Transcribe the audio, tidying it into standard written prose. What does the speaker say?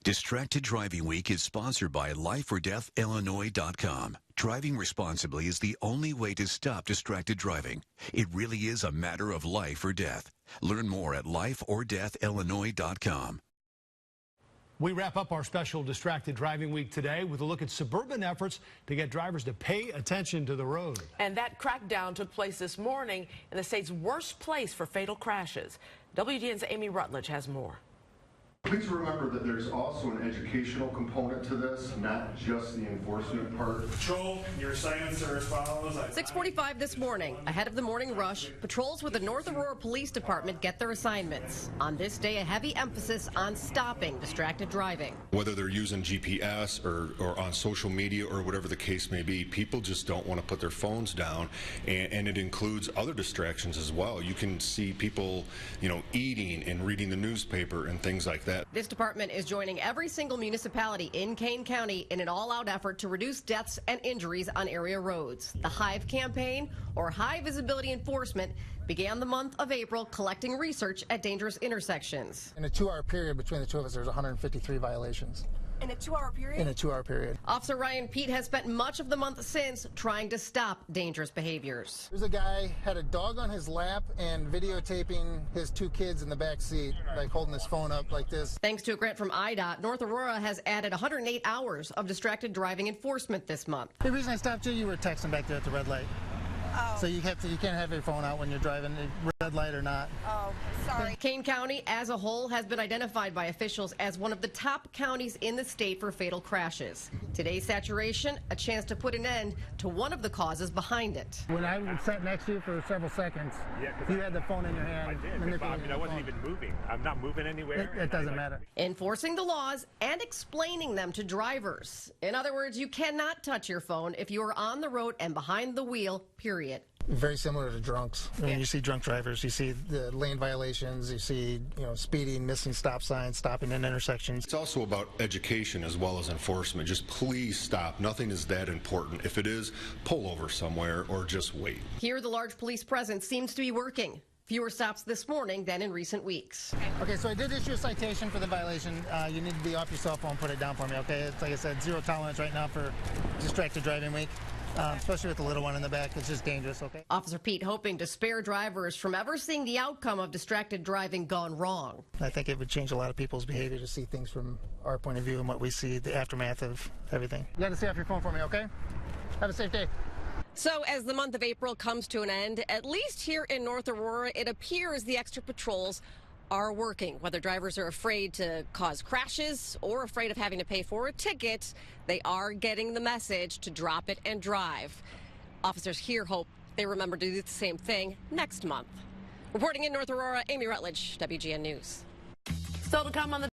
Distracted Driving Week is sponsored by LifeOrDeathIllinois.com. Driving responsibly is the only way to stop distracted driving. It really is a matter of life or death. Learn more at LifeOrDeathIllinois.com. We wrap up our special Distracted Driving Week today with a look at suburban efforts to get drivers to pay attention to the road. And that crackdown took place this morning in the state's worst place for fatal crashes. WGN's Amy Rutledge has more. Please remember that there's also an educational component to this, not just the enforcement part. Patrol, your assignments are as follows. 6:45 this morning, ahead of the morning rush, patrols with the North Aurora Police Department get their assignments. On this day, a heavy emphasis on stopping distracted driving. Whether they're using GPS or on social media or whatever the case may be, people just don't want to put their phones down, and it includes other distractions as well. You can see people, eating and reading the newspaper and things like that. This department is joining every single municipality in Kane County in an all-out effort to reduce deaths and injuries on area roads. The HIVE campaign, or High Visibility Enforcement, began the month of April collecting research at dangerous intersections. In a 2-hour period between the two of us, there's 153 violations. In a 2-hour period? In a 2-hour period. Officer Ryan Pete has spent much of the month since trying to stop dangerous behaviors. There's a guy had a dog on his lap and videotaping his 2 kids in the back seat, like holding his phone up like this. Thanks to a grant from IDOT, North Aurora has added 108 hours of distracted driving enforcement this month. The reason I stopped you were texting back there at the red light. Oh. So you can't have your phone out when you're driving, red light or not. Oh, sorry. Kane County as a whole has been identified by officials as one of the top counties in the state for fatal crashes. Today's saturation, a chance to put an end to one of the causes behind it. When I sat next to you for several seconds, you had the phone in your hand. I did, but I wasn't even moving. I'm not moving anywhere. It doesn't matter. Enforcing the laws and explaining them to drivers. In other words, you cannot touch your phone if you are on the road and behind the wheel, period. Very similar to drunks. When you see drunk drivers, you see the lane violations, you see, speeding, missing stop signs, stopping in intersections. It's also about education as well as enforcement. Just please stop. Nothing is that important. If it is, pull over somewhere or just wait. Here, the large police presence seems to be working. Fewer stops this morning than in recent weeks. Okay, so I did issue a citation for the violation. You need to be off your cell phone, put it down for me, okay? It's like I said, 0 tolerance right now for distracted driving week. Especially with the little one in the back. It's just dangerous, okay? Officer Pete hoping to spare drivers from ever seeing the outcome of distracted driving gone wrong. I think it would change a lot of people's behavior to see things from our point of view and what we see, the aftermath of everything. You got to stay off your phone for me, okay? Have a safe day. So as the month of April comes to an end, at least here in North Aurora, it appears the extra patrols are working. Whether drivers are afraid to cause crashes or afraid of having to pay for a ticket, they are getting the message to drop it and drive. Officers here hope they remember to do the same thing next month. Reporting in North Aurora, Amy Rutledge, WGN News. Still to come on the